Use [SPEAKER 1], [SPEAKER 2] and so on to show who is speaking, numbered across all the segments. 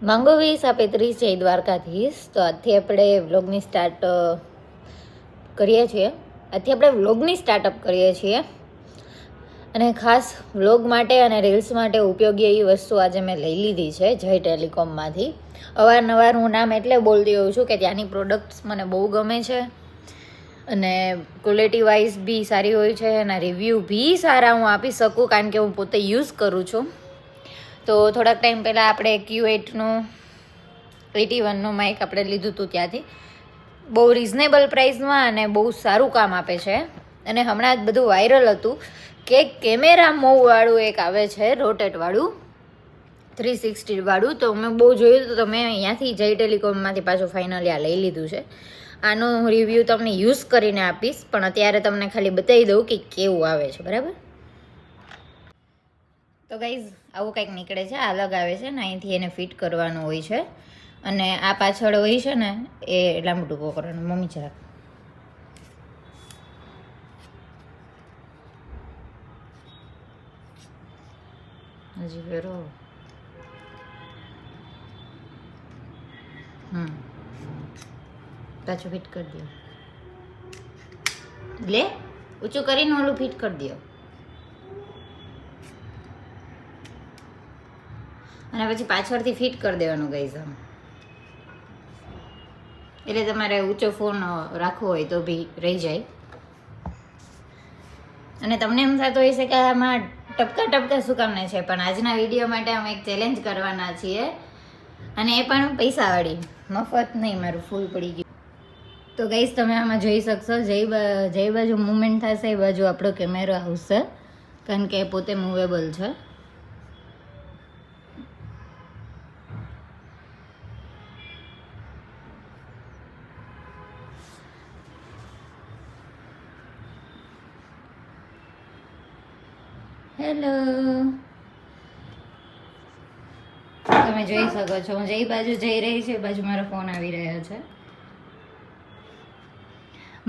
[SPEAKER 1] માંગો વીસ આપે 30 જય દ્વારકાધીશ. તો આજથી આપણે વ્લોગની સ્ટાર્ટ કરીએ છીએ. સ્ટાર્ટઅપ કરીએ છીએ અને ખાસ વ્લોગ માટે અને રીલ્સ માટે ઉપયોગી એવી વસ્તુ આજે મેં લઈ લીધી છે જય ટેલિકોમમાંથી. અવારનવાર હું નામ એટલે બોલતી હોઉં છું કે ત્યાંની પ્રોડક્ટ્સ મને બહુ ગમે છે અને ક્વોલિટી વાઇઝ બી સારી હોય છે અને રિવ્યૂ બી સારા હું આપી શકું કારણ કે હું પોતે યુઝ કરું છું. તો થોડાક ટાઈમ પહેલાં આપણે Q8નું 81નું માઇક આપણે લીધું હતું ત્યાંથી. બહુ રિઝનેબલ પ્રાઇસમાં અને બહુ સારું કામ આપે છે. અને હમણાં જ બધું વાયરલ હતું કે કેમેરા મૂવવાળું એક આવે છે રોટેટવાળું 360 વાળું. તો મેં બહુ જોયું તો મેં અહીંયાથી જય ટેલિકોમમાંથી પાછું ફાઇનલી આ લઈ લીધું છે. આનું રિવ્યૂ તમને યુઝ કરીને આપીશ, પણ અત્યારે તમને ખાલી બતાવી દઉં કે કેવું આવે છે, બરાબર? તો ગાઈઝ આવું કંઈક નીકળે છે, અલગ આવે છે ને અહીંથી એને ફિટ કરવાનું હોય છે અને આ પાછળ હોય છે ને એ લાંબુ ટૂંકો કરવાનું. મમ્મી જરાક હજી ફેરો પાછું ફિટ કરી દો. લે ઊંચું કરીને ઓલું ફિટ કરી દો અને પછી પાછળથી ફિટ કરી દેવાનું ગાઈઝ આમ. એટલે તમારે ઊંચો ફોન રાખવો હોય તો બી રહી જાય. અને તમને એમ થતું હોય છે કે આમાં ટપકા શું કામને છે, પણ આજના વિડીયો માટે અમે એક ચેલેન્જ કરવાના છીએ અને એ પણ પૈસાવાળી, મફત નહીં. મારું ફૂલ પડી ગયું. તો ગાઈઝ તમે આમાં જોઈ શકશો જે બાજુ મૂવમેન્ટ થશે એ બાજુ આપણો કેમેરો આવશે કારણ કે એ પોતે મૂવેબલ છે. હેલો, તમે જોઈ શકો છો હું જે બાજુ જઈ રહી છું એ બાજુ મારો ફોન આવી રહ્યો છે.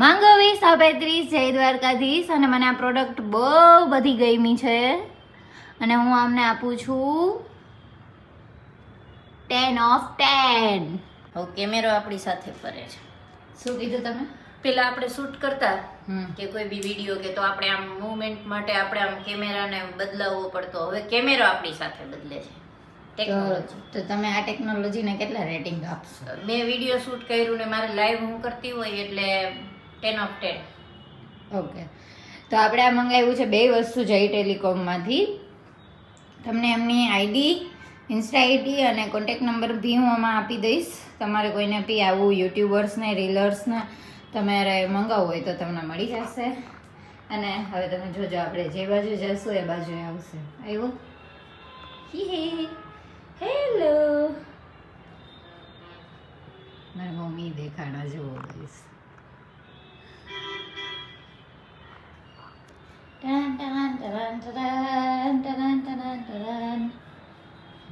[SPEAKER 1] માંગો 20 આપે 30 જય દ્વારકાધીશ. અને મને આ પ્રોડક્ટ બહુ બધી ગમી છે અને હું આમને આપું છું 10 of 10. હવે કેમેરો આપણી સાથે ફરે છે. શું કીધું તમે? પેલા આપણે શૂટ કરતા કે કોઈ બી વિડીયો કે તો આપણે આમ મૂવમેન્ટ માટે આપણે આમ કેમેરાને બદલાવવો પડતો. હવે કેમેરો આપણી સાથે બદલે છે. ટેકનોલોજી. તો તમે આ ટેકનોલોજીને કેટલા રેટિંગ આપશો? મેં વિડીયો શૂટ કર્યું ને મારે લાઈવ હું કરતી હોય એટલે 10 of 10. ઓકે, તો આપણે આ મંગાવ્યું છે બે વસ્તુ જય ટેલિકોમમાંથી. તમને એમની આઈડી, ઇન્સ્ટા આઈડી અને કોન્ટેક્ટ નંબર બી હું આમાં આપી દઈશ. તમારે કોઈને બી આવું યુટ્યુબર્સને રીલર્સને તમારે મંગાવવું હોય તો તમને મળી જશે. અને હવે તમે જોજો આપણે જે બાજુ જશું એ બાજુ આવશે. આવ્યું? હી હેલો, મારી મમ્મી દેખાણા જેવો ગઈશ.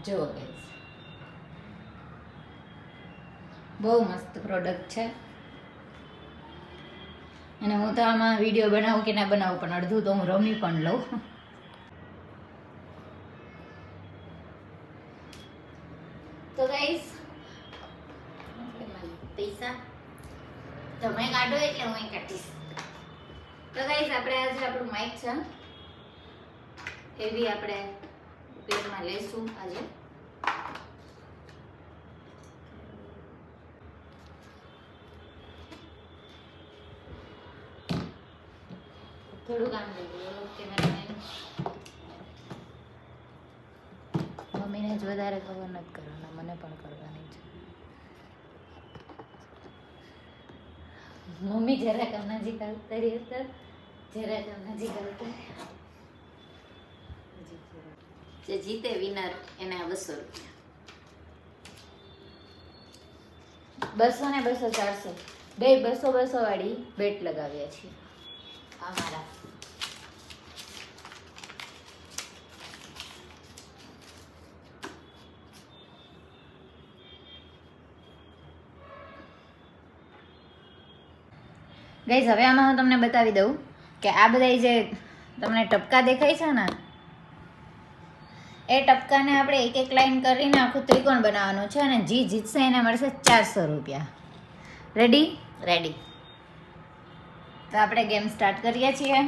[SPEAKER 1] જો ગઈશ, બહુ મસ્ત પ્રોડક્ટ છે અને હું તો આમાં વિડીયો બનાવું કે ના બનાવું પણ અડધું તો હું રમી પણ લઉં. તો ગાઈસ પૈસા તમે કાઢો એટલે હું કાઢીશ. તો ગાઈસ આપણે આજે આપણું માઇક છે એ બી આપણે ઉપયોગમાં લઈશું આજે. થોડું કામ લઈ ગયું કેમેરામેન. મમ્મીને જ વધારે ખબર નથી કરવાના, મને પણ કરવાની છે. મમ્મી જરાક નજીક આવતા રહી હતા, જરાક નજીક આવતા. જે જીતે વિનર એને 200 રૂપિયા. 200 ને 200 400 બે 200 વાળી બેટ લગાવ્યા છીએ અમારા. ગાઈઝ હવે આમાં હું તમને બતાવી દઉં કે આ બધા જે તમને ટપકા દેખાય છે ને એ ટપકાને આપણે એક એક લાઈન કરીને આખું ત્રિકોણ બનાવવાનું છે અને જે જીતશે એને મળશે 400 રૂપિયા. રેડી? રેડી. તો આપણે ગેમ સ્ટાર્ટ કરીએ છીએ.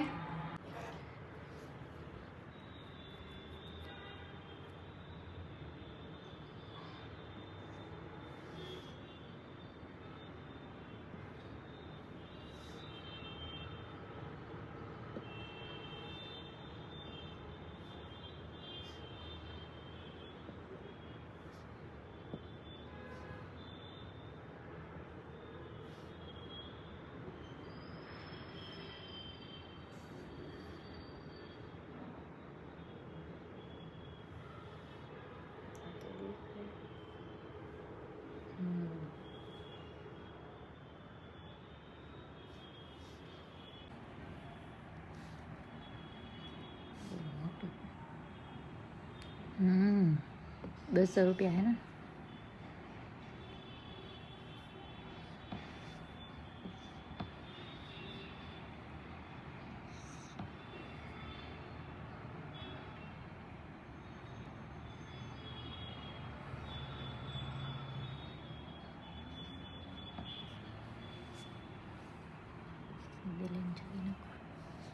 [SPEAKER 1] हम्म 200 रुपया है ना.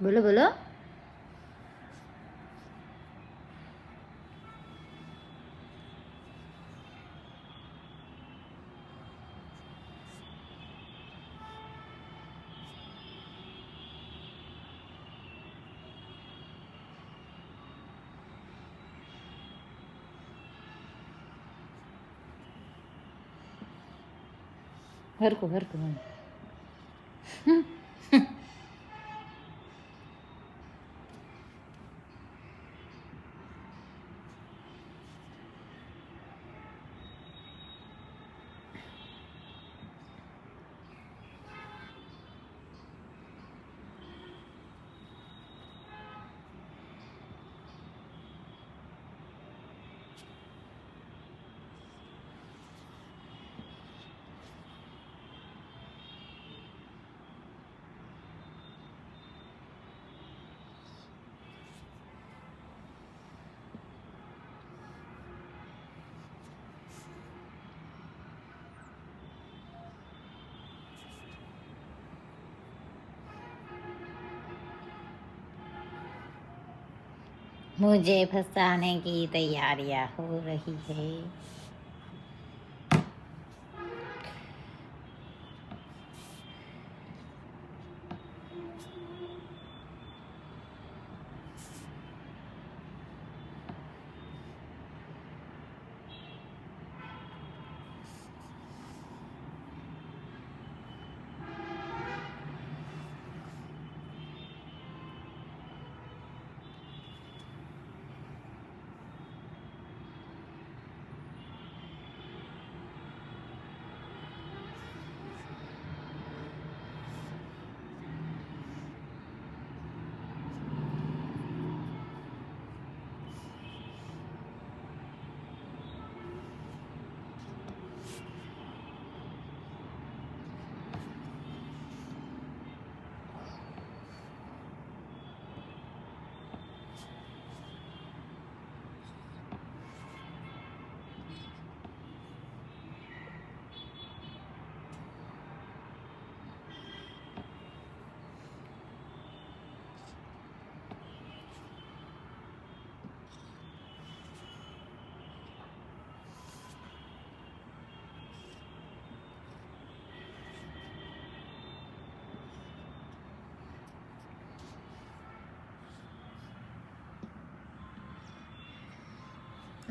[SPEAKER 1] बोलो बोलो. हरको हरको. मुझे फंसाने की तैयारियां हो रही है.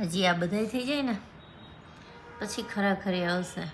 [SPEAKER 1] હજી આ બધાય થઈ જાય ને પછી ખરાખરી આવશે.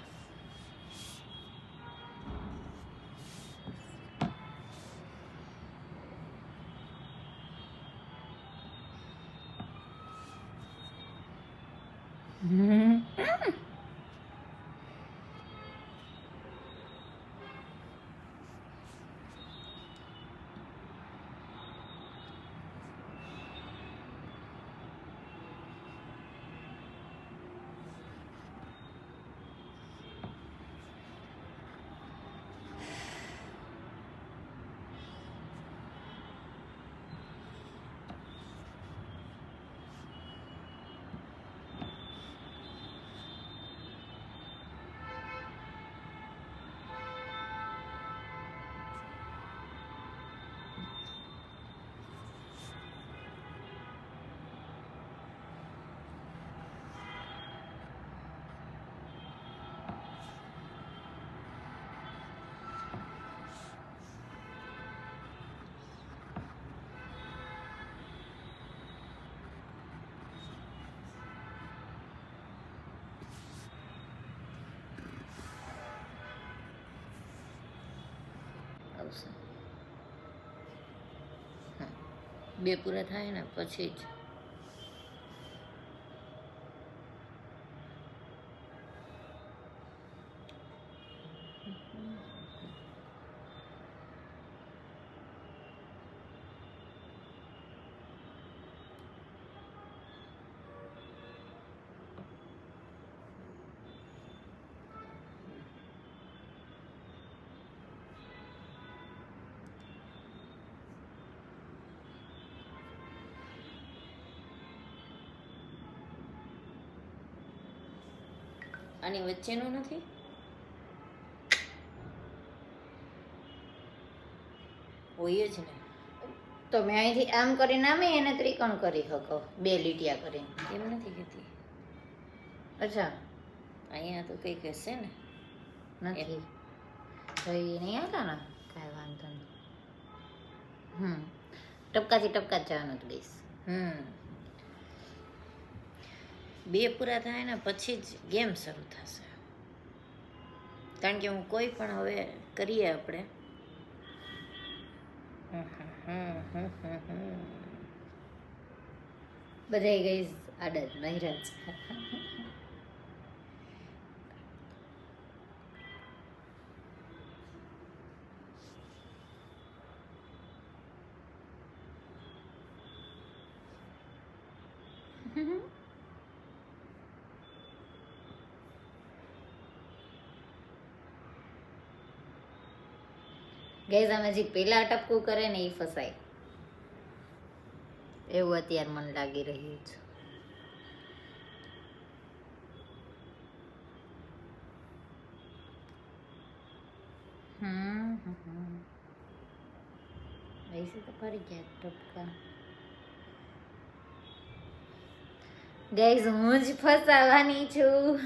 [SPEAKER 2] 2 પૂરા થાય ને પછી જ. આની વચ્ચેનું નથી? હોય જ ને.
[SPEAKER 1] તો મેં અહીંથી આમ કરીને આમે એને ત્રિકોણ કરી શકો, 2 લીટીયા કરીને.
[SPEAKER 2] એમ નથી કહેતી.
[SPEAKER 1] અચ્છા,
[SPEAKER 2] અહીંયા તો કંઈક હશે ને.
[SPEAKER 1] નથી તો એ નહીં આવતા ને, કાંઈ વાંધો નહીં. ટપકાથી ટપકા જ જવાનું જ ગઈશ.
[SPEAKER 2] 2 પૂરા થાય ને પછી જ ગેમ શરૂ થશે. કારણ કે હું કોઈ પણ હવે કરીએ આપણે.
[SPEAKER 1] બધાય ગઈશ આડત નૈરાજ. ગઈઝ આમાં જે પેલા ટપકું કરે ને એ ફસાય એવું અત્યારે મને લાગી રહ્યું છે. ऐसे तो फरी ગયા ટપકા. ગાઈઝ હું જ ફસાવાની છું.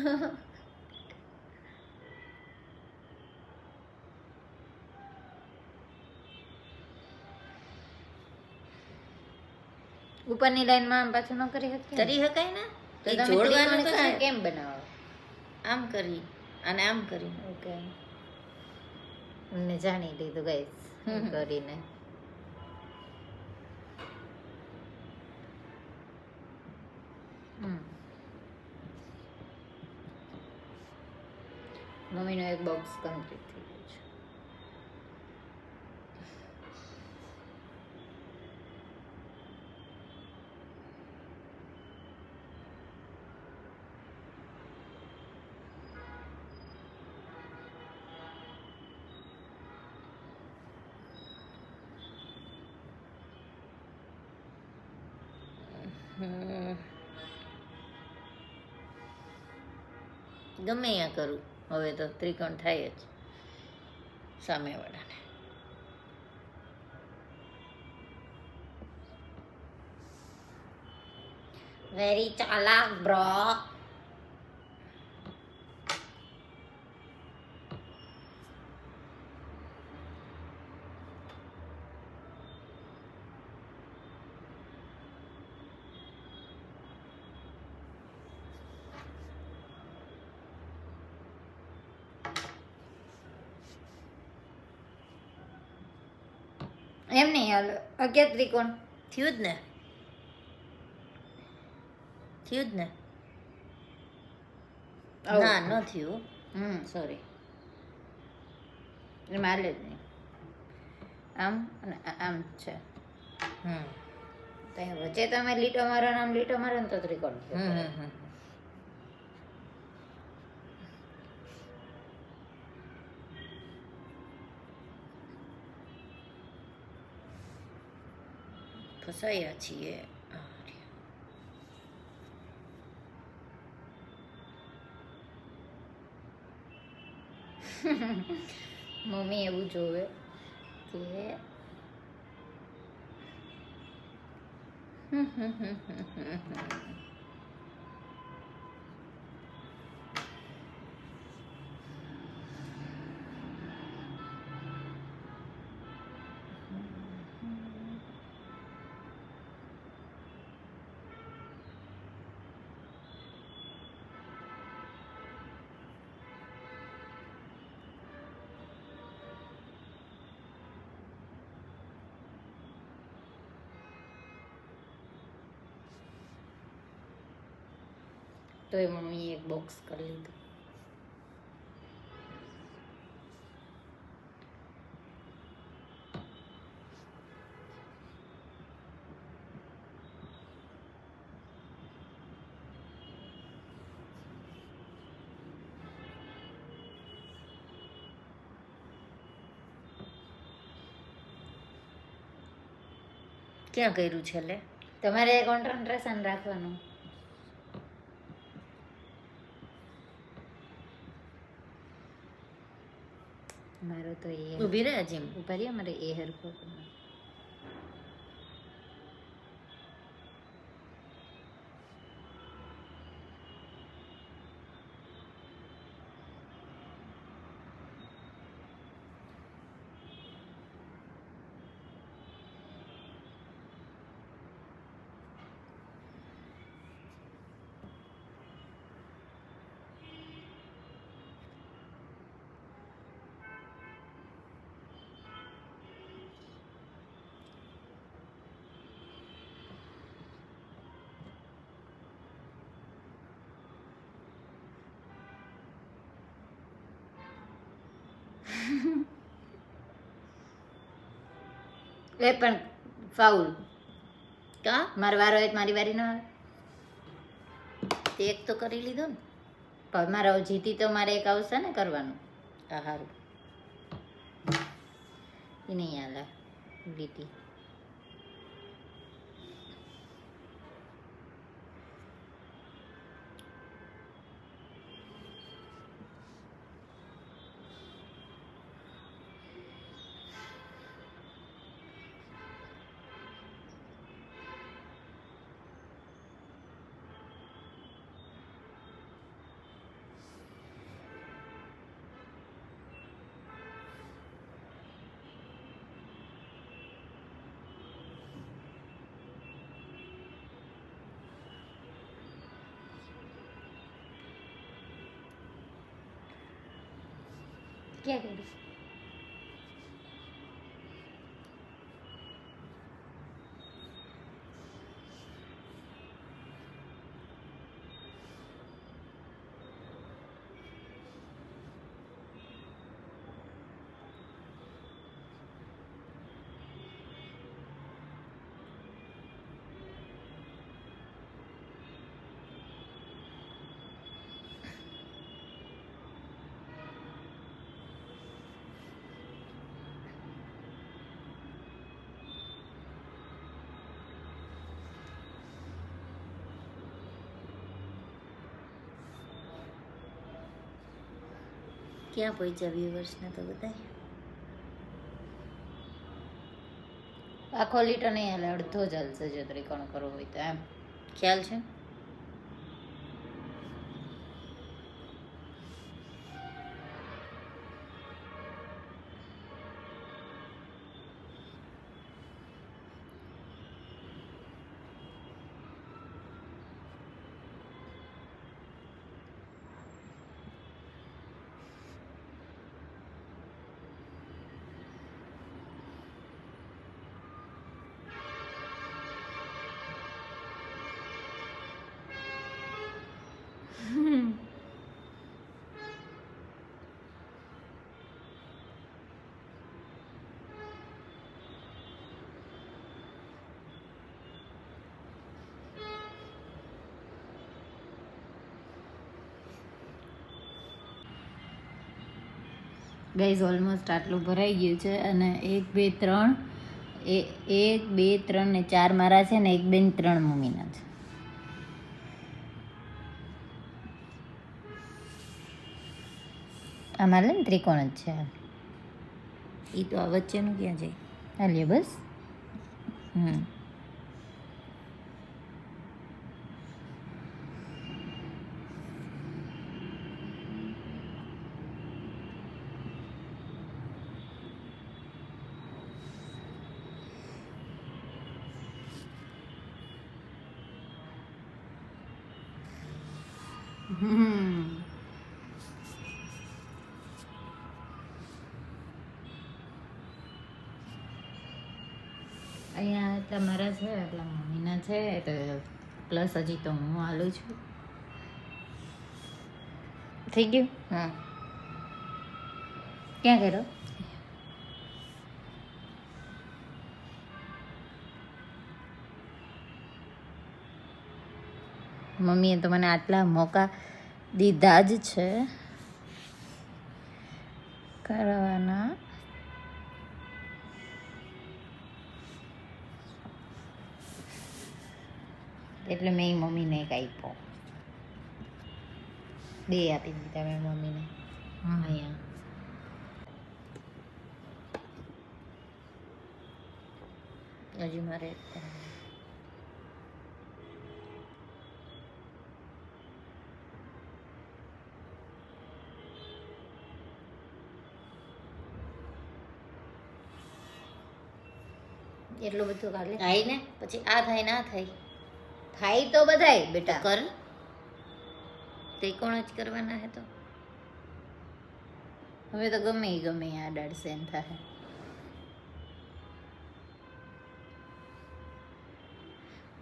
[SPEAKER 1] ઉપરની લાઈનમાં આમ પાછું ન કરી શકીએ?
[SPEAKER 2] કરી શકાય ને.
[SPEAKER 1] તો
[SPEAKER 2] એ
[SPEAKER 1] તમે
[SPEAKER 2] જોડવાનું
[SPEAKER 1] ત્રિકોણ
[SPEAKER 2] છે.
[SPEAKER 1] કેમ બનાવો?
[SPEAKER 2] આમ કરી અને આમ કરી.
[SPEAKER 1] ઓકે, મેં જાણી લીધું ગાઈઝ કરીને. મમ્મીનું એક બોક્સ કમ્પ્લીટ થઈ ગયું છે.
[SPEAKER 2] ગમે ત્યાં કરું હવે તો ત્રિકોણ થાય જ સામેવાળાને.
[SPEAKER 1] Very ચાલાક bro. એમ નહીં હાલ 11 ત્રિકોણ
[SPEAKER 2] થયું જ ને. થયું જ ને. ના ન થયું.
[SPEAKER 1] સોરી, એમાં હાલે જ નહીં. આમ અને આમ છે. તો અહીં વચ્ચે તમે લીટો મારો ને આમ લીટો મારો ને તો ત્રિકોણ થયો.
[SPEAKER 2] ફસાયા છીએ.
[SPEAKER 1] મમ્મી એવું જોવે કે તો એ મમ્મીએ એક બોક્સ કરી લીધું.
[SPEAKER 2] ક્યાં કર્યું છે લે?
[SPEAKER 1] તમારે કોન્સન્ટ્રેશન રાખવાનું. મારો તો એ
[SPEAKER 2] ઊભી રહે જેમ
[SPEAKER 1] ઉભા રહ્યા, મારે એ હરખો કરવાનો. એ પણ ફાઉલ.
[SPEAKER 2] કા
[SPEAKER 1] મારો વારો હોય તો મારી વારી ન આવે.
[SPEAKER 2] તે એક તો કરી લીધો ને.
[SPEAKER 1] પણ મારો જીતી તો મારે એક આવશે ને કરવાનું.
[SPEAKER 2] આ હારું.
[SPEAKER 1] એ નહીં હાલે જીતી. ક્યાં કર્યું?
[SPEAKER 2] ક્યાં પહોંચ્યા વ્યુઅર્સને તો બતાય.
[SPEAKER 1] આખો લીટર નહીં હાલે, અડધો જ હાલશે જો ત્રિકોણ કરવો હોય તો. એમ
[SPEAKER 2] ખ્યાલ છે?
[SPEAKER 1] ગાઈઝ ઓલમોસ્ટ આટલું ભરાઈ ગયું છે. અને 1 2 3 1 2 3 ને 4 મારા છે ને 1 2 ને 3 મમ્મીના છે. આમાં લે ને ત્રિકોણ જ છે.
[SPEAKER 2] એ તો આ વચ્ચેનું ક્યાં જાય?
[SPEAKER 1] હાલીએ બસ. અહીંયા એટલા મારા છે, એટલા મમ્મીના છે, તો પ્લસ હજી તો હું હાલું છું. થઈ ગયું?
[SPEAKER 2] હા
[SPEAKER 1] ક્યાં કર્યો? મમ્મીએ તો મને આટલા મોકા દીધા જ છે કરવાના. એટલે મેં મમ્મીને એક આપ્યો. 2 આપી દીધા મેં મમ્મીને.
[SPEAKER 2] અહીંયા હજી મારે
[SPEAKER 1] એટલું બધું કાલે
[SPEAKER 2] થાય ને પછી આ થાય ના થાય
[SPEAKER 1] થાય તો બધાય બેટા.
[SPEAKER 2] કર ત્રિકોણ જ કરવાના હે તો
[SPEAKER 1] હવે તો ગમે આ દાડશે એમ થાય.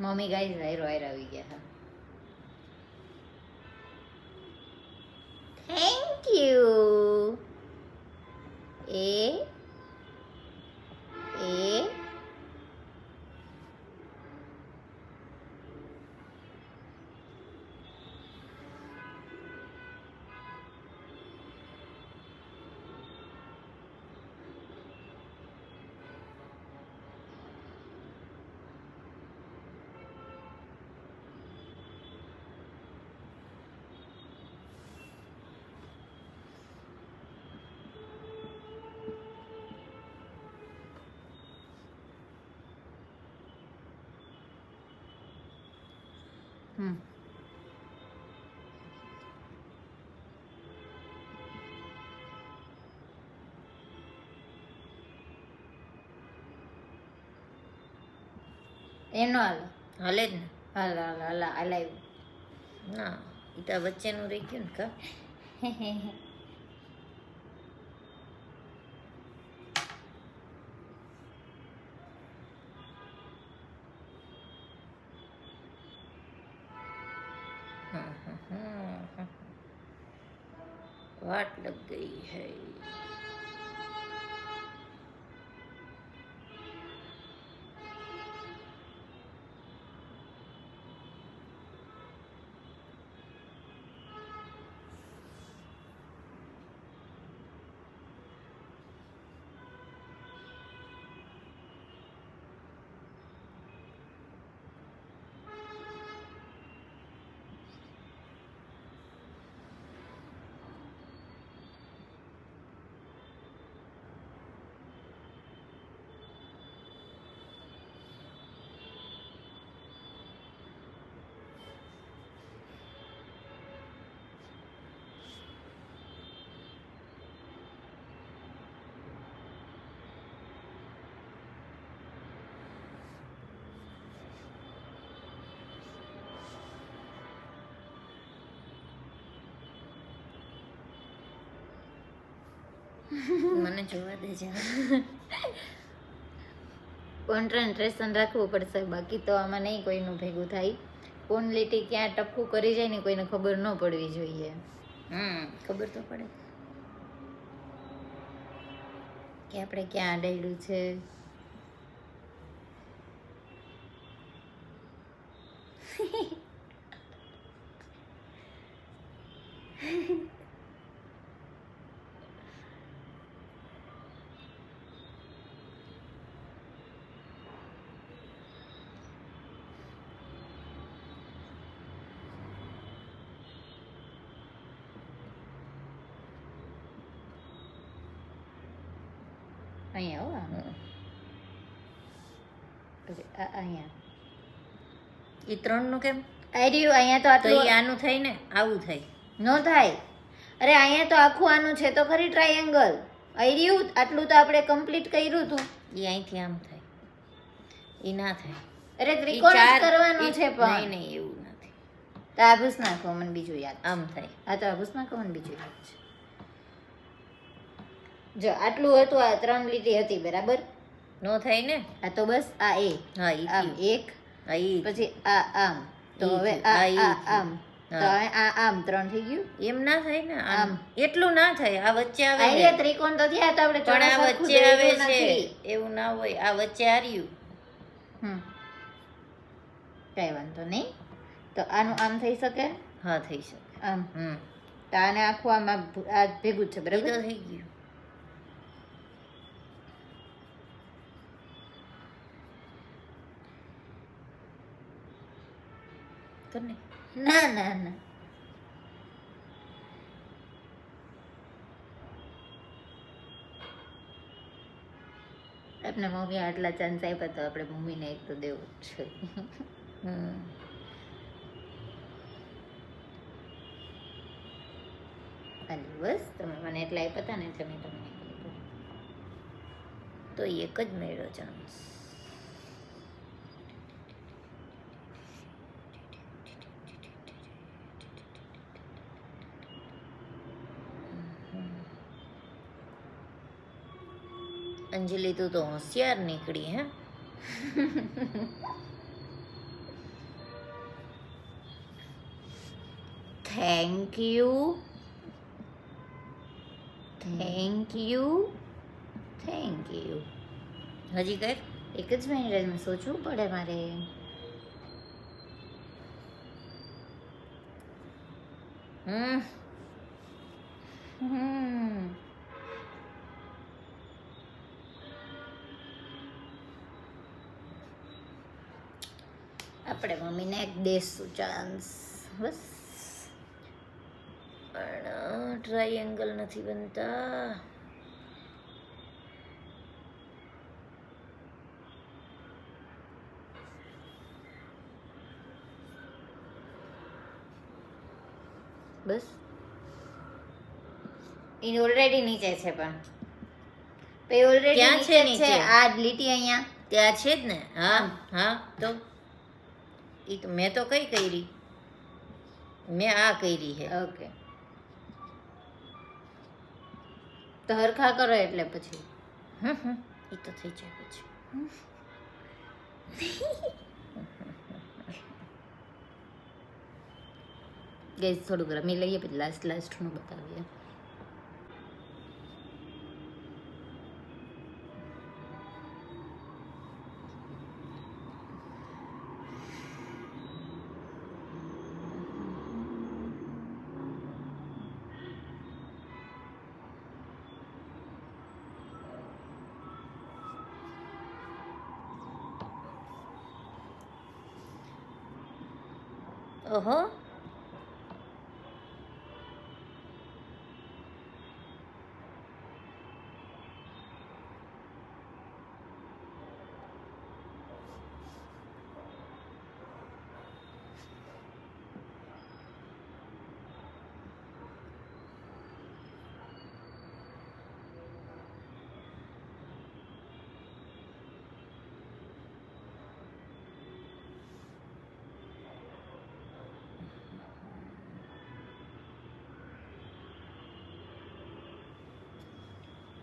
[SPEAKER 1] મમ્મી ગાઈસ વાયરો આવી ગયા. Thank you. એ એનો
[SPEAKER 2] હાલે જ ને
[SPEAKER 1] હલાવ્યું.
[SPEAKER 2] ના એ તો વચ્ચેનું રહી ગયું ને કા वाट लग गई है મને જોવા દે જા
[SPEAKER 1] કોન્સન્ટ્રેશન રાખવું પડશે, બાકી તો આમાં નહીં કોઈનું ભેગું થાય. કોણ લીટી ક્યાં ટપકું કરી જાય ને કોઈને ખબર ન પડવી જોઈએ.
[SPEAKER 2] ખબર તો પડે
[SPEAKER 1] કે આપણે ક્યાં અડાડ્યું છે. અહીંયા હો પછી અહીંયા
[SPEAKER 2] એ 3 નું કેમ
[SPEAKER 1] આર્યું અહીંયા તો
[SPEAKER 2] તો
[SPEAKER 1] આટલું
[SPEAKER 2] ઈ આનું થાય ને આવું થાય
[SPEAKER 1] નો થાય. અરે અહીંયા તો આખું આનું છે તો ખરી ટ્રાયેંગલ આર્યું આટલું તો આપણે કમ્પ્લીટ કર્યું હતું.
[SPEAKER 2] ઈ અહીંથી આમ થાય ઈ ના થાય.
[SPEAKER 1] અરે ત્રિકોણ જ કરવાનું છે પણ
[SPEAKER 2] નહીં એવું નથી.
[SPEAKER 1] તો આભૂસ નાખો મને બીજું યાદ.
[SPEAKER 2] આમ થાય.
[SPEAKER 1] હા તો આભૂસ નાખો મને બીજું યાદ છે. જો આટલું હતું, આ 3 લીટી હતી બરાબર.
[SPEAKER 2] નો થાય ને
[SPEAKER 1] આ તો બસ આ એ
[SPEAKER 2] હા ઈ
[SPEAKER 1] આમ
[SPEAKER 2] થયું.
[SPEAKER 1] એક
[SPEAKER 2] હા ઈ
[SPEAKER 1] પછી આ આમ તો
[SPEAKER 2] ઈ
[SPEAKER 1] હવે
[SPEAKER 2] થયું.
[SPEAKER 1] આ
[SPEAKER 2] હા, ઈ
[SPEAKER 1] આ
[SPEAKER 2] થયું.
[SPEAKER 1] આમ તો આ આમ 3 થઈ ગયું.
[SPEAKER 2] એમ ના થાય ને આમ
[SPEAKER 1] આમ.
[SPEAKER 2] એટલું ના થાય. આ વચ્ચે આવે છે.
[SPEAKER 1] અહીંયા ત્રિકોણ તો થયા તો આપણે
[SPEAKER 2] પણ આ
[SPEAKER 1] ચોરસ સરખું
[SPEAKER 2] વચ્ચે આવે
[SPEAKER 1] દોર્યું
[SPEAKER 2] છે
[SPEAKER 1] નથી.
[SPEAKER 2] એવું ના હોય. આ વચ્ચે હાર્યું.
[SPEAKER 1] કઈ વાંધો નહીં. તો આનું આમ થઈ શકે,
[SPEAKER 2] હા થઈ શકે.
[SPEAKER 1] આમ.
[SPEAKER 2] હમ
[SPEAKER 1] તો આને આખું આમ આ ભેગું જ છે
[SPEAKER 2] એ
[SPEAKER 1] બરાબર.
[SPEAKER 2] તો થઈ ગયું. તને
[SPEAKER 1] ના ના ના આપણે મમ્મી આટલા ચાન્સ આપ્યા તો આપણે મમ્મીને એક તો દેવું જ છે.
[SPEAKER 2] હમ
[SPEAKER 1] ખાલી બસ તમે મને એટલા આપ્યા હતા ને એટલે મેં તમને કીધું.
[SPEAKER 2] તો એક જ મળ્યો ચાન્સ. અંજલિ તું તો હોશિયાર નીકળી હે.
[SPEAKER 1] Thank you, thank you, thank you.
[SPEAKER 2] હજી કર.
[SPEAKER 1] એક જ મિનિટ જ મેં સોચવું પડે મારે.
[SPEAKER 2] હમ
[SPEAKER 1] હમ આપણે મમ્મીને એક દેશું ચાન્સ બસ.
[SPEAKER 2] પણ ટ્રાયેંગલ નથી બનતા.
[SPEAKER 1] બસ એ ઓલરેડી નીચે છે પણ ઓલરેડી
[SPEAKER 2] ક્યાં છે
[SPEAKER 1] નીચે છે.
[SPEAKER 2] નીચે?
[SPEAKER 1] આ લીટી અહીંયા
[SPEAKER 2] ત્યાં છે જ ને. હા હા તો ઈ તો મેં તો કઈ કરી. મેં આ કરી છે.
[SPEAKER 1] ઓકે. તો હરખા કરો એટલે પછી
[SPEAKER 2] ઈ તો થઈ જાય પછી.
[SPEAKER 1] ગેસ થોડુંક રમી લઈએ પછી લાસ્ટનું બતાવીએ.
[SPEAKER 2] ઓહો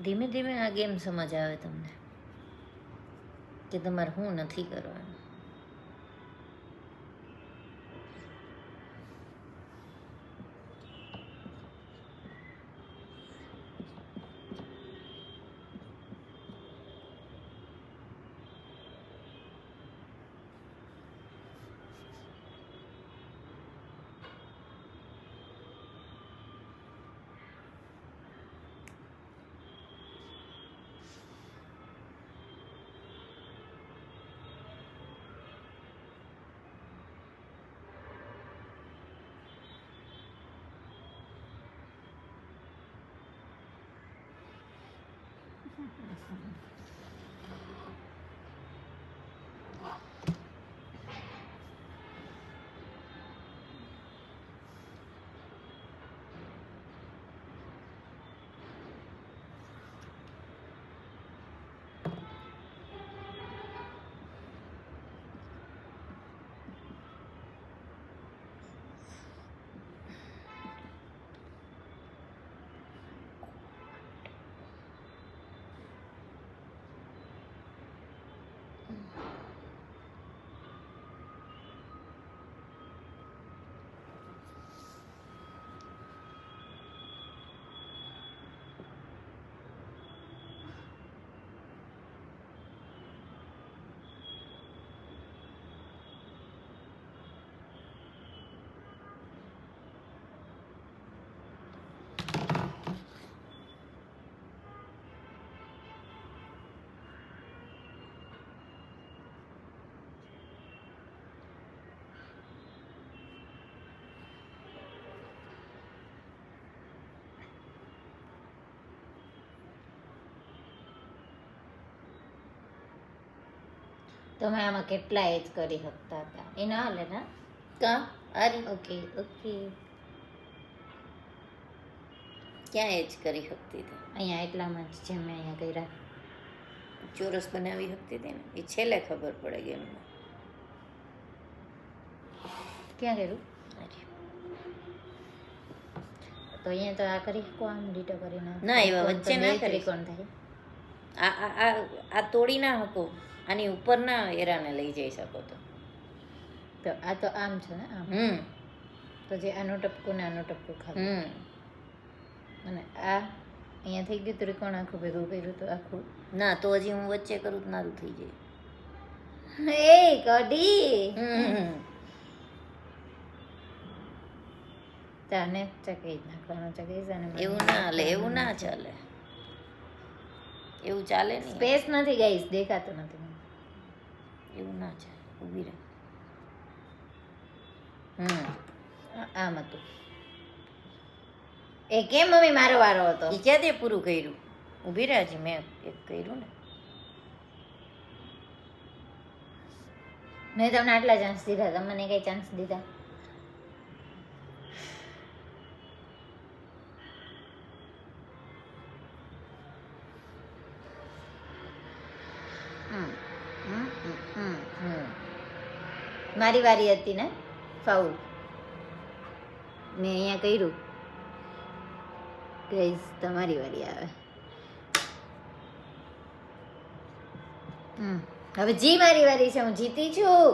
[SPEAKER 2] ધીમે ધીમે આ ગેમ સમજ આવે તમને કે તમારે શું નથી કરવાનું.
[SPEAKER 1] તમે આમાં કેટલા એજ કરી શકતા હતા એ ના હાલે ના
[SPEAKER 2] કા આરી
[SPEAKER 1] ઓકે ઓકે
[SPEAKER 2] ક્યાં એજ કરી શકતી હતી?
[SPEAKER 1] અહીંયા એટલામાં જ જેમ મેં અહીંયા કર્યા
[SPEAKER 2] ચોરસ બનાવી શકતી હતી ને, એ છેલ્લે ખબર પડે ગેમમાં.
[SPEAKER 1] ક્યાં કર્યું તો અહીંયા તો આ કરી શકો આમ લીટો કરીને
[SPEAKER 2] ના, એવા
[SPEAKER 1] ત્રિકોણ
[SPEAKER 2] વચ્ચે
[SPEAKER 1] તો
[SPEAKER 2] ના
[SPEAKER 1] બે
[SPEAKER 2] કરી
[SPEAKER 1] ત્રિકોણ થાય
[SPEAKER 2] આ તોડી ના શકો, આની ઉપર ના એરાને લઈ જઈ શકો તો.
[SPEAKER 1] તો આ તો આમ છે ને આમ તો જે આનું ટપકું ને આનું ટપકું ખાવું અને આ અહીંયા થઈ ગયું ત્રિકોણ આખું ભેગું કર્યું તો આખું
[SPEAKER 2] ના, તો હજી હું વચ્ચે કરું તો નારું થઈ જાય.
[SPEAKER 1] એ કઢી તાને ચકઈ નાખવાનું ચકઈ અને
[SPEAKER 2] એવું ના હાલે, એવું ના ચાલે, એવું ચાલે નહીં,
[SPEAKER 1] સ્પેસ નથી ગાઈસ દેખાતું નથી મને.
[SPEAKER 2] એવું ના ચાલે. ઊભી રહે.
[SPEAKER 1] આમ હતું એ કેમ મમ્મી મારો વારો હતો
[SPEAKER 2] એ ક્યાં તે પૂરું કર્યું? ઊભી રહે, હજી મેં એક કર્યું ને.
[SPEAKER 1] મેં તમને આટલા ચાન્સ દીધા, તમે મને કઈ ચાન્સ દીધા? મારી વારી હતી ને ફાઉલ મેં અહીંયા કર્યું ગાઈસ તમારી વારી આવે હવે જી મારી વારી છે હું જીતી છું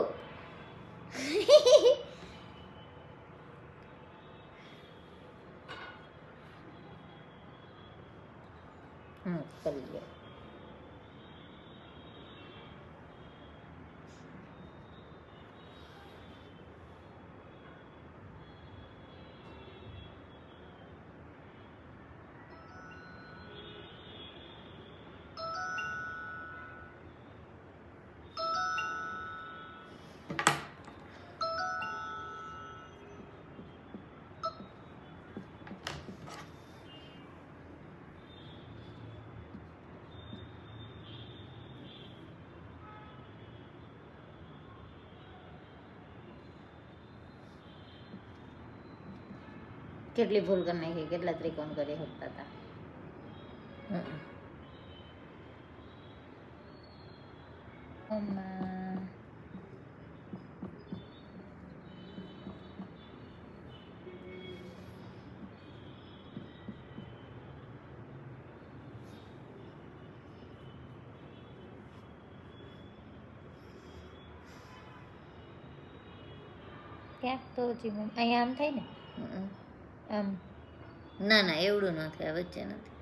[SPEAKER 1] કરી લે કેટલી ભૂલ કરી નાખી, કેટલા ત્રિકોણ કરી શકતા હતા. ક્યાંક તો અહીંયા આમ થાય ને આમ
[SPEAKER 2] ના ના, એવડું ન થાય, વચ્ચે નથી.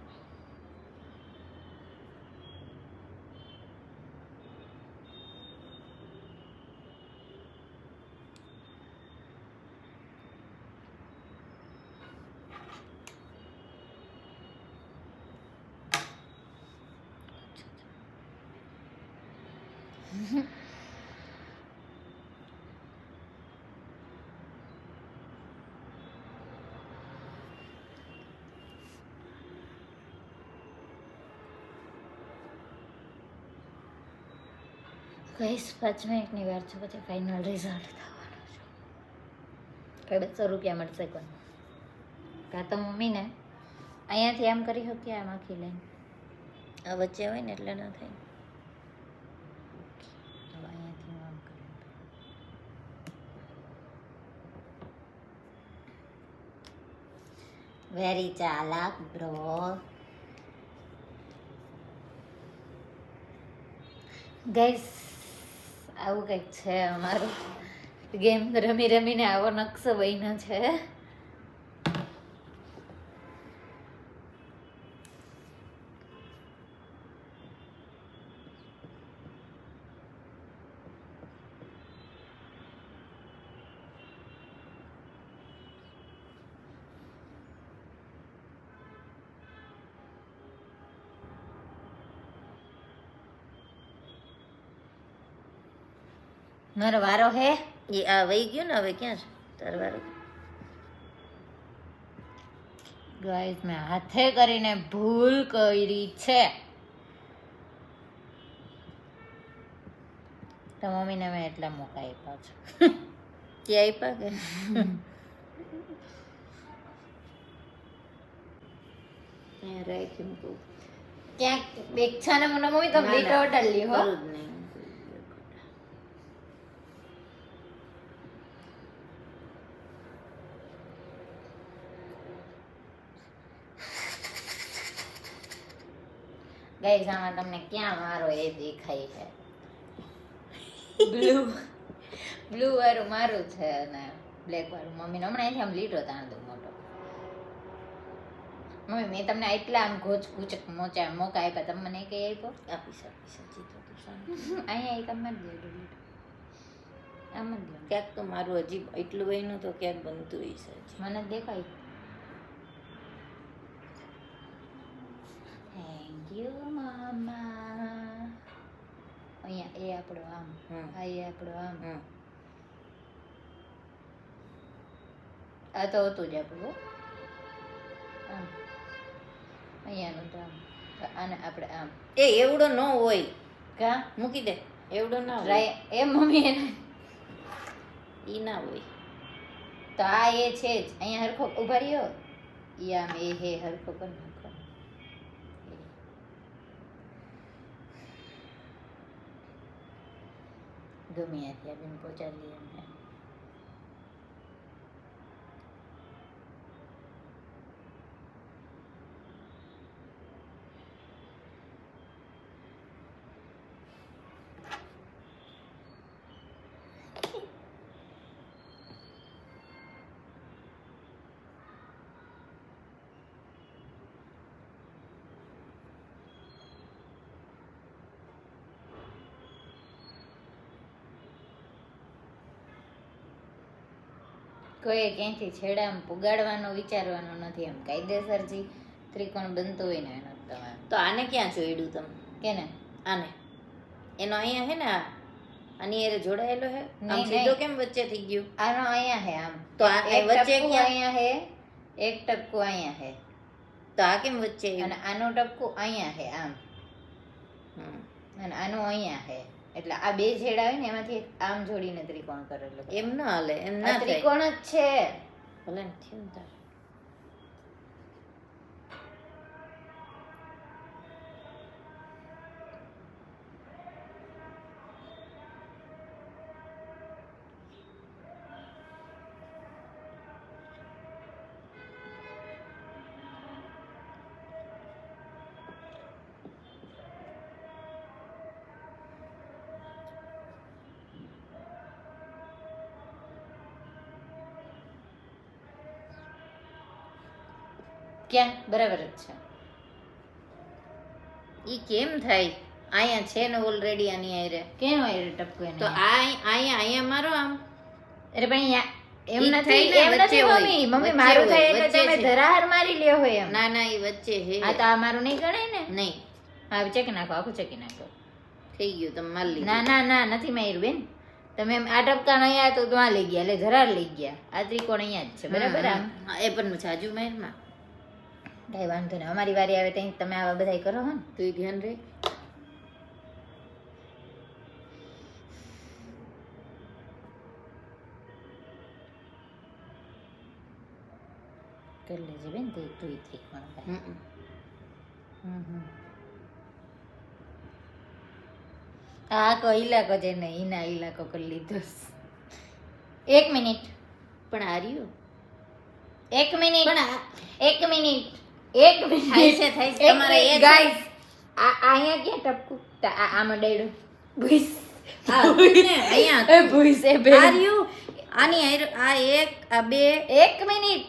[SPEAKER 1] ગાઈસ 5 મિનિટની વાર છે પછી ફાઇનલ રિઝલ્ટ થવાનું છે. કઈ 200 રૂપિયા મળશે કોને? કાં તો મમ્મીને અહીંયાથી આમ કરી શકીએ આમ આખી લાઈન
[SPEAKER 2] આ વચ્ચે હોય ને એટલે ના થાય.
[SPEAKER 1] તો અહીંયાથી હું આમ કરી વેરી ચાલાક બ્રો. ગાઈસ આવું કંઈક છે અમારું ગેમ રમી રમીને આવો નકશો બન્યો છે. મારો વારો હે.
[SPEAKER 2] એ આ વહી ગયું ને, હવે ક્યાં છે તાર વારો?
[SPEAKER 1] ગાઈસ મેં હાથે કરીને ભૂલ કરી છે. તો મમ્મીને મેં એટલા મોકા આપ્યા છે.
[SPEAKER 2] તે આપ્યા કે અહીંયા રાખી મૂકું
[SPEAKER 1] ક્યાંક બેક્ષા ને મને મમ્મી કમ્પ્લીટ હોટલ લી હો.
[SPEAKER 2] કરું જ નહીં.
[SPEAKER 1] ગાઈસ આમાં તમને ક્યાં મારો એ દેખાય છે. બ્લુ બ્લુ વાળું મારું છે અને બ્લેક વાળું મમ્મીને હમણાં અહીંથી આમ લીટો તાણ દઉં મોટો. મમ્મી મેં તમને એટલા આમ ઘોચ કૂચક મોકા આપ્યા, તમે મને કઈ આપ્યો?
[SPEAKER 2] આપીશ હજી તો તું શાંત.
[SPEAKER 1] અહીંયા એક આમ જ દે લીટો, આમ જ દે.
[SPEAKER 2] ક્યાંક તો મારું હજી એટલું બન્યું તો ક્યાંક બનતું હશે હજી.
[SPEAKER 1] મને જ દેખાય. થેન્ક યુ મામા. અહીંયા એ આપણો આમ, આ એ આપણો આમ, આ તો હતું જ આપણું આમ, અહીંયાનું તો આમ, આને આપણે આમ.
[SPEAKER 2] એ એવડો ન હોય,
[SPEAKER 1] કા
[SPEAKER 2] મૂકી દે. એવડો ના હોય,
[SPEAKER 1] રાય એ મમ્મી એને
[SPEAKER 2] ઈ ના હોય.
[SPEAKER 1] તો આ એ છે જ. અહીંયા હરખો ઉભા રહ્યો, ઈ આમ એ હે હરખો કરી નાખો. ગમે ત્યાંથી આવીને પહોંચાડી એમને. કોઈ ક્યાંથી છેડામાં પુગાડવાનો વિચારવાનો નથી. એમ કાયદેસરથી ત્રિકોણ બનતો હોય ને એનો તમારે.
[SPEAKER 2] તો આને ક્યાં જોઈડું તમે?
[SPEAKER 1] કેને?
[SPEAKER 2] આને એનો અહીંયા હે ને આ આની હારે જોડાયેલો હે. આમ
[SPEAKER 1] નહીં,
[SPEAKER 2] સીધો
[SPEAKER 1] નહીં.
[SPEAKER 2] કેમ વચ્ચેથી ગયું?
[SPEAKER 1] આનો અહીંયા હે આમ.
[SPEAKER 2] તો આ
[SPEAKER 1] એક
[SPEAKER 2] વચ્ચે
[SPEAKER 1] ટપકું
[SPEAKER 2] ક્યાં?
[SPEAKER 1] અહીંયા હે, એક ટપકું અહીંયા હે,
[SPEAKER 2] તો આ કેમ વચ્ચે આવ્યું?
[SPEAKER 1] અને આનું ટપકું અહીંયા હે આમ,
[SPEAKER 2] હમ.
[SPEAKER 1] અને આનું અહીંયા હે. એટલે આ બે છેડા હોય ને એમાંથી એક આમ જોડીને ત્રિકોણ કરેલો.
[SPEAKER 2] એમ ના હાલે, એમ ના
[SPEAKER 1] આ
[SPEAKER 2] થાય.
[SPEAKER 1] ત્રિકોણ જ છે.
[SPEAKER 2] ભલે ને થયું ને તારે.
[SPEAKER 1] ક્યાં બરાબર જ છે.
[SPEAKER 2] ઈ કેમ થાય? અહીંયા છે ને ઓલરેડી આની હારે.
[SPEAKER 1] કેનો એ ટપકું એને?
[SPEAKER 2] તો આ અહીંયા મારો આમ.
[SPEAKER 1] અરે પણ અહીંયા એમ
[SPEAKER 2] ઈ
[SPEAKER 1] નથી,
[SPEAKER 2] થઈ ને,
[SPEAKER 1] એમ
[SPEAKER 2] વચ્ચે
[SPEAKER 1] નથી
[SPEAKER 2] હોય.
[SPEAKER 1] મમ્મી. મમ્મી
[SPEAKER 2] વચ્ચે
[SPEAKER 1] મારું
[SPEAKER 2] હોય,
[SPEAKER 1] થાય એટલે
[SPEAKER 2] વચ્ચે
[SPEAKER 1] તમે
[SPEAKER 2] છે.
[SPEAKER 1] ધરાહાર મારી લ્યો હોય એમ.
[SPEAKER 2] ના ના ઈ વચ્ચે હે.
[SPEAKER 1] આ તો આ મારું નહીં ગણાય ને.
[SPEAKER 2] નહીં
[SPEAKER 1] હા ચેકી નાખો, આખું ચેકી નાખો.
[SPEAKER 2] થઈ ગયું, તમે મારી લીધું.
[SPEAKER 1] ના ના ના નથી માર્યું બેન. તમે એમ આ ટપકાણ અહીંયા તો ત્યાં લઈ ગયા, એટલે ધરાર લઈ ગયા. આ ત્રિકોણ અહીંયા જ છે બરાબર. આમ
[SPEAKER 2] હા, એ પણ જાજુ મહેરમાં
[SPEAKER 1] કઈ વાંધો નહીં. અમારી વારી આવે ત્યાં તમે આવા બધા કરો હો ને.
[SPEAKER 2] તું ધ્યાન રે.
[SPEAKER 1] કરી લેજે બેન તે તું ત્રિકોણ ભાઈ. આ કો ઇલાકો છે ને એના ઇલાકો કરી લીધો. 1 મિનિટ,
[SPEAKER 2] પણ હાર્યું
[SPEAKER 1] 1 મિનિટ,
[SPEAKER 2] પણ આ
[SPEAKER 1] 1 મિનિટ, 1 મિનિટ.
[SPEAKER 2] થાય છે તમારે એ
[SPEAKER 1] ગાઈસ આ અહીંયા ક્યાં ટપકું? આ આમાં ડેડું ભૂસ.
[SPEAKER 2] આ ને અહીંયા
[SPEAKER 1] એ ભૂસ એ બેન.
[SPEAKER 2] હાર્યું. આની હારે આ એક આ બે
[SPEAKER 1] 1 મિનિટ.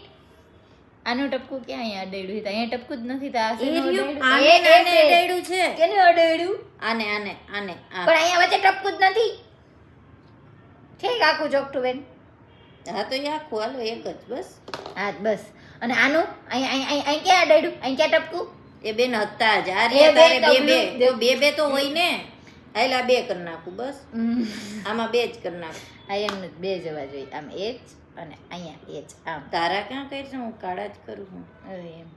[SPEAKER 1] આનું ટપકું ક્યાં અહીંયા અડેડું છે? અહીંયા ટપકું જ નથી. તો આ શેનું
[SPEAKER 2] એર્યું.
[SPEAKER 1] અડેડું?
[SPEAKER 2] આને
[SPEAKER 1] એ
[SPEAKER 2] આને અડેડું છે.
[SPEAKER 1] કેનું અડેડું?
[SPEAKER 2] આને આને આને આ.
[SPEAKER 1] પણ અહીંયા વચ્ચે ટપકું જ નથી. ઠીક આખું ચોકટું બેન.
[SPEAKER 2] હા તો એ આખું હાલો એક જ બસ.
[SPEAKER 1] હા બસ. અને આનું અહીં ક્યાં અડેડું? અહીં ક્યાં ટપકું?
[SPEAKER 2] એ બેન હતા જ. આ
[SPEAKER 1] એ
[SPEAKER 2] રે
[SPEAKER 1] બે
[SPEAKER 2] તારે બે
[SPEAKER 1] તબલું.
[SPEAKER 2] બે તો બે તો હોય ને. આયલા બે કરી નાખું બસ. આમાં બે જ કરી નાખું.
[SPEAKER 1] આ એમને બે જવા જોઈએ. આમ એ જ અને અહીંયા એ જ આમ.
[SPEAKER 2] તારા ક્યાં કઈ છે? હું કાળા જ કરું છું.
[SPEAKER 1] હવે એમ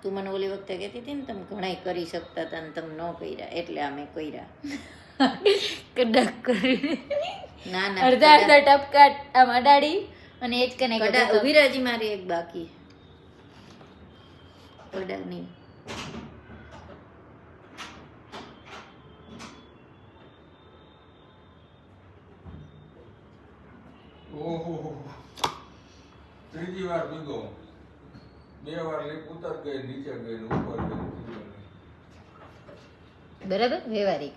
[SPEAKER 2] તું મને ઓલી વખતે કહેતી હતી ને તમે ઘણાય કરી શકતા હતા ને તમે ન કર્યા એટલે અમે કર્યા.
[SPEAKER 1] કડાક કરી
[SPEAKER 2] ના ના
[SPEAKER 1] અડધા અડધા ટપકા આમ અડાડી અને એ જ કને
[SPEAKER 2] ઉભી રાજી મારી એક બાકી કડાની.
[SPEAKER 3] ઓહો ત્રીજી વાર પીધો 2 વાર લીપ ઉતર ગઈ નીચે ગઈ ને ઉપર ગઈ.
[SPEAKER 1] બરાબર વ્યવહારિક.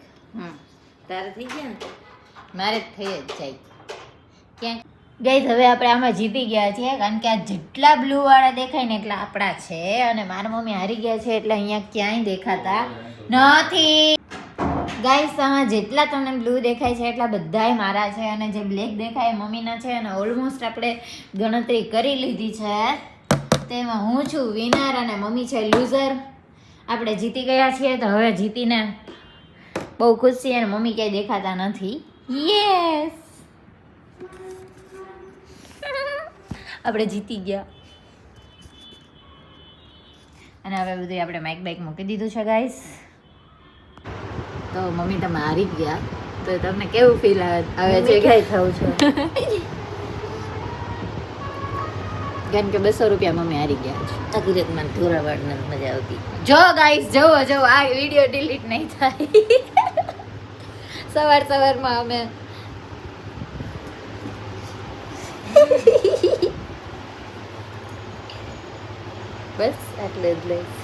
[SPEAKER 2] તારે થઈ ગયા ને
[SPEAKER 1] મારે જ થઈ જ જાય ક્યાંક. ગાઈઝ હવે આપણે આમાં જીતી ગયા છીએ કારણ કે આ જેટલા બ્લુ વાળા દેખાય ને એટલા આપણા છે અને મારા મમ્મી હારી ગયા છે એટલે અહીંયા ક્યાંય દેખાતા નથી. ગાઈઝ આમાં જેટલા તમને બ્લુ દેખાય છે એટલા બધાય મારા છે અને જે બ્લેક દેખાય એ મમ્મીના છે અને ઓલમોસ્ટ આપણે ગણતરી કરી લીધી છે. તેમાં હું છું વિનર અને મમ્મી છે લૂઝર. આપણે જીતી ગયા છીએ તો હવે જીતીને બહુ ખુશ છીએ અને મમ્મી ક્યાંય દેખાતા નથી. યસ આપણે જીતી ગયા અને હવે બધું આપણે માઇક બાઇક મૂકી દીધું છે ગાઈસ. તો મમ્મી તમે હારી ગયા તો તમને કેવું ફીલ આવે છે ગાઈ થવું છે? કારણ કે 200 રૂપિયા મમ્મી હારી ગયા છે.
[SPEAKER 2] આખી રાત મને ધોરાવાડને મજા આવતી.
[SPEAKER 1] જો ગાઈસ જોવો આ વિડીયો ડિલીટ નહીં થાય. સવારમાં અમે બસ આટલે જ લઈશ.